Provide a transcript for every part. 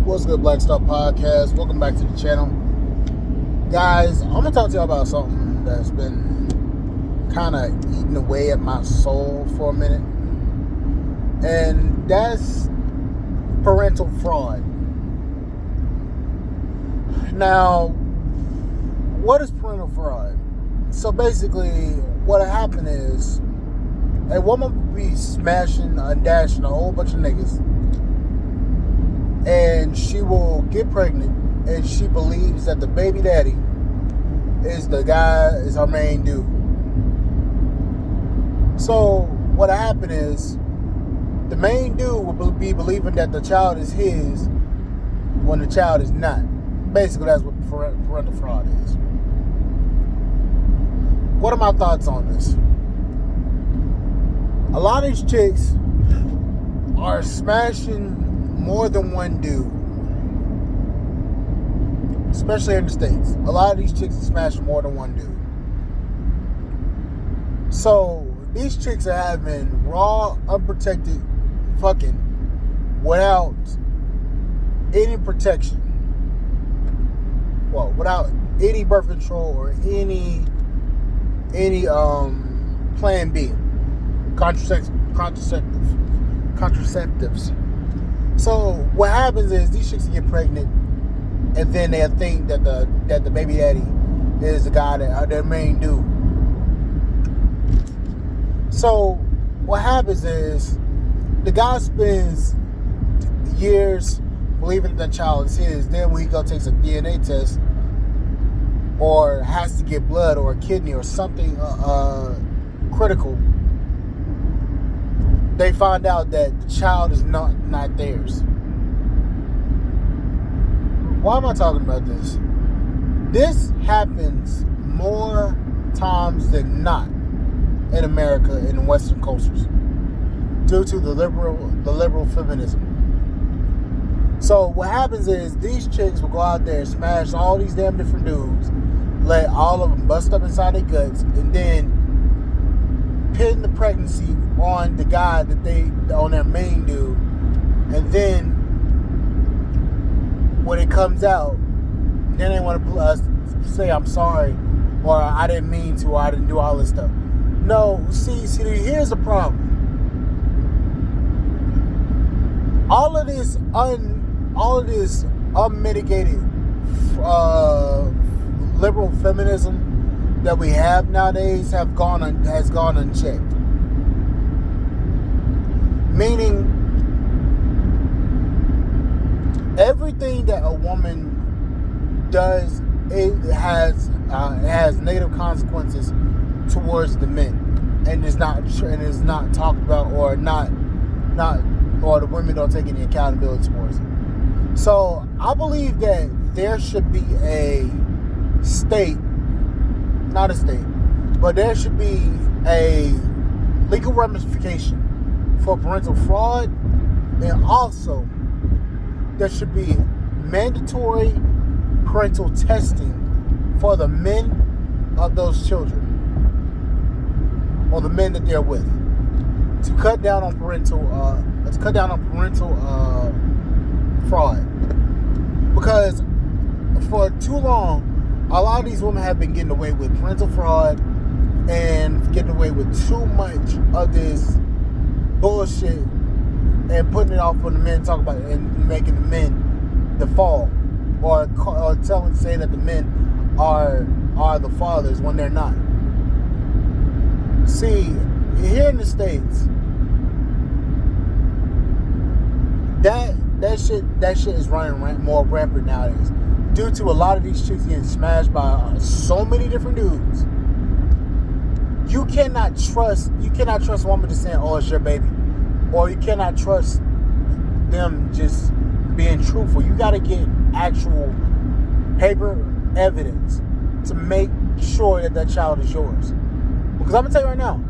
What's good, Black Star Podcast? Welcome back to the channel. Guys, I'm going to talk to you about something that's been kind of eating away at my soul for a minute. And that's parental fraud. Now, what is parental fraud? So basically, what happened is a woman will be smashing and dashing a whole bunch of niggas. And she will get pregnant, and she believes that the baby daddy is her main dude. So what happened is, the main dude will be believing that the child is his when the child is not. Basically, that's what parental fraud is. What are my thoughts on this? A lot of these chicks are smashing more than one dude, especially in the States. A lot of these chicks are smashing more than one dude. So these chicks are having raw, unprotected fucking without any protection. Well, without any birth control or any plan B, contraceptives. So what happens is these chicks get pregnant, and then they think that the baby daddy is the guy that their main dude. So what happens is the guy spends years believing that child is his. Then when he takes a DNA test, or has to get blood or a kidney or something critical, they find out that the child is not theirs. Why am I talking about this? This happens more times than not in America and in Western cultures due to the liberal feminism. So what happens is these chicks will go out there and smash all these damn different dudes, let all of them bust up inside their guts, and then pin the pregnancy on the guy on their main dude, and then when it comes out, then they want to say I'm sorry, or I didn't mean to, or I didn't do all this stuff. No, see, here's the problem. All of this unmitigated liberal feminism that we have nowadays has gone unchecked. Meaning, everything that a woman does, it has negative consequences towards the men, and is not talked about, or or the women don't take any accountability towards it. So I believe that there should be but there should be a legal ramification for parental fraud, and also there should be mandatory parental testing for the men of those children, or the men that they're with, to cut down on parental fraud. Because for too long, a lot of these women have been getting away with parental fraud and getting away with too much of this bullshit and putting it off on the men, talk about it, and making the men the fall, or saying that the men are the fathers when they're not. See, here in the States, that shit is running more rampant nowadays, due to a lot of these chicks getting smashed by so many different dudes. You cannot trust a woman just saying, "Oh, it's your baby," or you cannot trust them just being truthful. You got to get actual paper evidence to make sure that child is yours. Because I'm gonna tell you right now,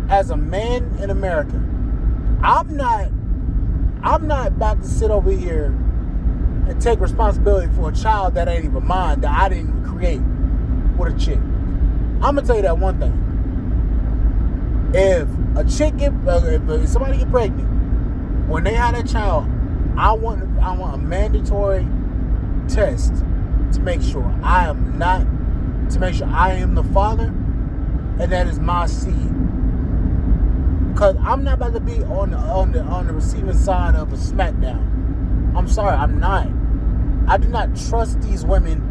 as a man in America, I'm not about to sit over here and take responsibility for a child that ain't even mine, that I didn't even create with a chick. I'm gonna tell you that one thing. If somebody get pregnant, when they have that child, I want a mandatory test to make sure I am the father, and that is my seed. Because I'm not about to be on the receiving side of a smackdown. I'm sorry, I'm not. I do not trust these women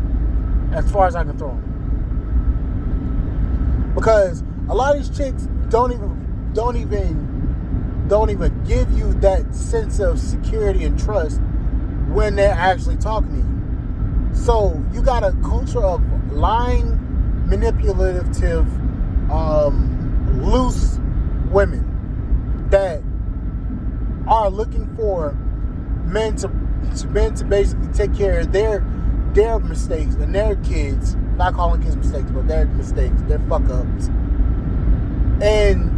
as far as I can throw them. Because a lot of these chicks don't even give you that sense of security and trust when they're actually talking to you. So you got a culture of lying, manipulative, loose women that are looking for men to basically take care of their mistakes and their kids. Not calling kids mistakes, but their mistakes, their fuck ups. And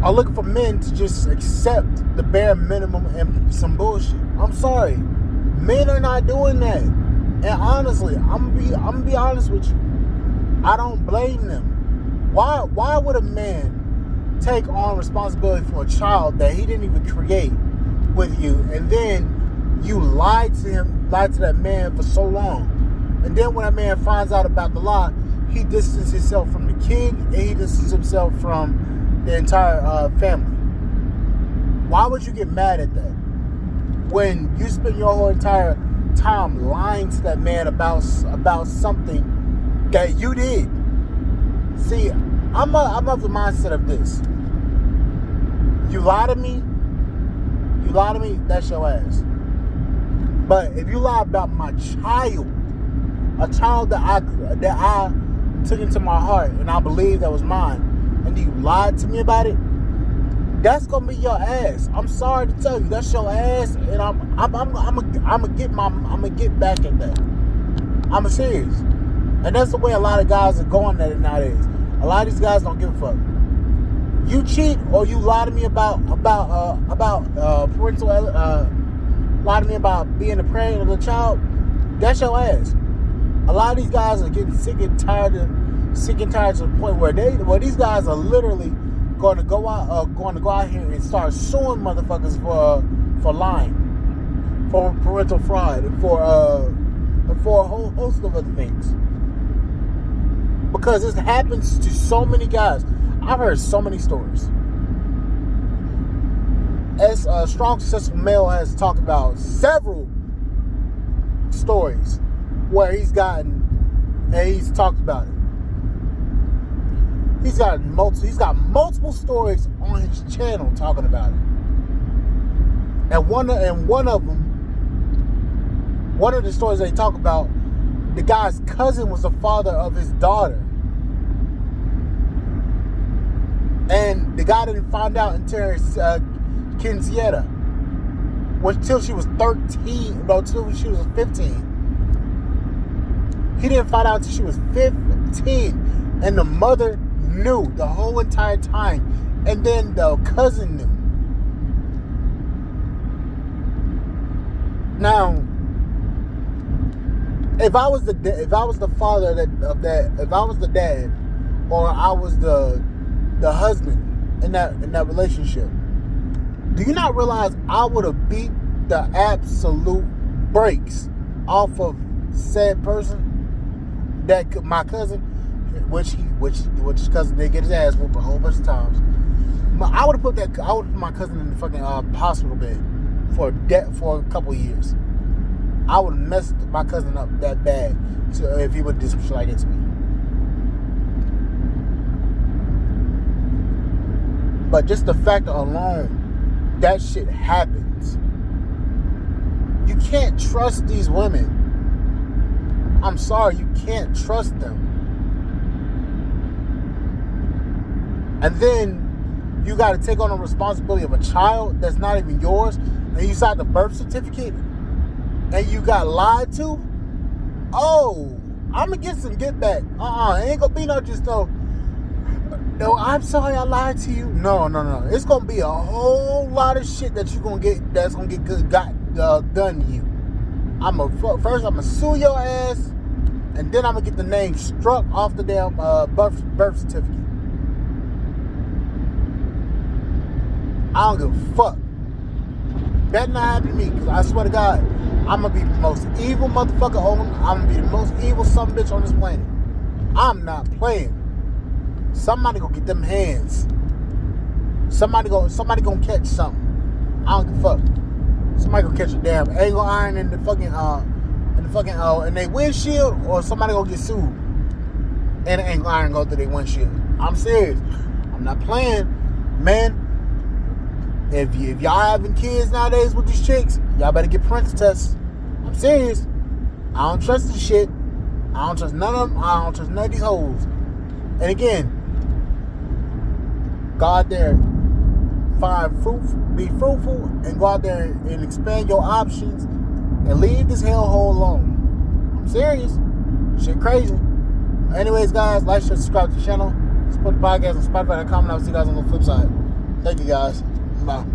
are looking for men to just accept the bare minimum and some bullshit. I'm sorry. Men are not doing that. And honestly, I'm gonna be honest with you. I don't blame them. Why would a man take on responsibility for a child that he didn't even create with you, and then you lied to that man for so long, and then when that man finds out about the lie, he distances himself from the kid and he distances himself from the entire family? Why would you get mad at that when you spend your whole entire time lying to that man about something that you did? See, I'm of the mindset of this. You lie to me, that's your ass. But if you lie about my child, a child that I took into my heart and I believe that was mine, and you lied to me about it, that's gonna be your ass. I'm sorry to tell you, that's your ass, and I'm gonna get back at that. I'm serious, and that's the way a lot of guys are going at it nowadays. A lot of these guys don't give a fuck. You cheat or you lie to me about parental lie to me about being a parent of the child. That's your ass. A lot of these guys are getting sick and tired to the point where these guys are literally going to go out here and start suing motherfuckers for lying, for parental fraud, and for a whole host of other things. Because this happens to so many guys. I've heard so many stories. As a strong, successful male has talked about several stories where he's talked about it. He's got multiple stories on his channel talking about it. And one of the stories they talk about, the guy's cousin was the father of his daughter. And the guy didn't find out until Kinzietta, until she was 15. He didn't find out until she was 15. And the mother knew the whole entire time. And then the cousin knew. Now, if I was the father if I was the dad, or I was the husband in that relationship, do you not realize I would have beat the absolute brakes off of said person, that my cousin, which his cousin did get his ass whooped a whole bunch of times. I would have put my cousin in the fucking hospital bed for a couple of years. I would have messed my cousin up that bad if he would do some shit like that to me. But just the fact alone, that shit happens. You can't trust these women. I'm sorry, you can't trust them. And then you got to take on the responsibility of a child that's not even yours, and you signed the birth certificate, and you got lied to. Oh, I'm gonna get some get back. It ain't gonna be no just no, I'm sorry I lied to you. No. It's gonna be a whole lot of shit that you gonna get done to you. First I'm gonna sue your ass, and then I'm gonna get the name struck off the damn birth certificate. I don't give a fuck. Better not happen to me, because I swear to God, I'm going to be the most evil motherfucker on. I'm going to be the most evil son of a bitch on this planet. I'm not playing. Somebody gonna get them hands. Somebody gonna catch something. I don't give a fuck. Somebody gonna catch a damn angle iron in the fucking in their windshield, or somebody gonna get sued and an angle iron go through their windshield. I'm serious. I'm not playing, man. If y'all having kids nowadays with these chicks, y'all better get parental tests. I'm serious. I don't trust this shit. I don't trust none of them. I don't trust none of these hoes. And again, go out there, be fruitful, and go out there and expand your options, and leave this hellhole alone. I'm serious. Shit crazy. Anyways, guys, like, share, subscribe to the channel. Support the podcast on Spotify.com, and I'll see you guys on the flip side. Thank you, guys. Bye.